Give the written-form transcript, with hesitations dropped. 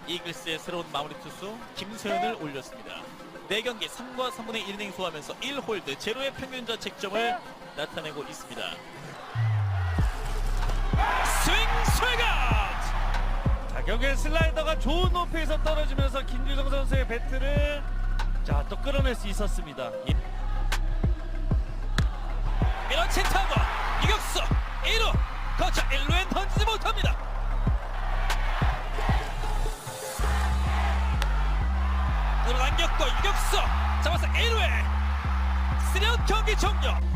이글스의 새로운 마무리 투수 김세현을 올렸습니다. 4경기 3과 3분의 1이닝 소화하면서 1홀드 제로의 평균 자책점을 나타내고 있습니다. 스윙 스윙아웃! 자, 경기의 슬라이더가 좋은 높이에서 떨어지면서 김주성 선수의 배트를 또 끌어낼 수 있었습니다. 밀어친 타고 유격수 1루 거쳐 1루엔 던지지 못합니다. 끌어당겼고 유격수 잡아서 1루에 3아웃 경기 종료.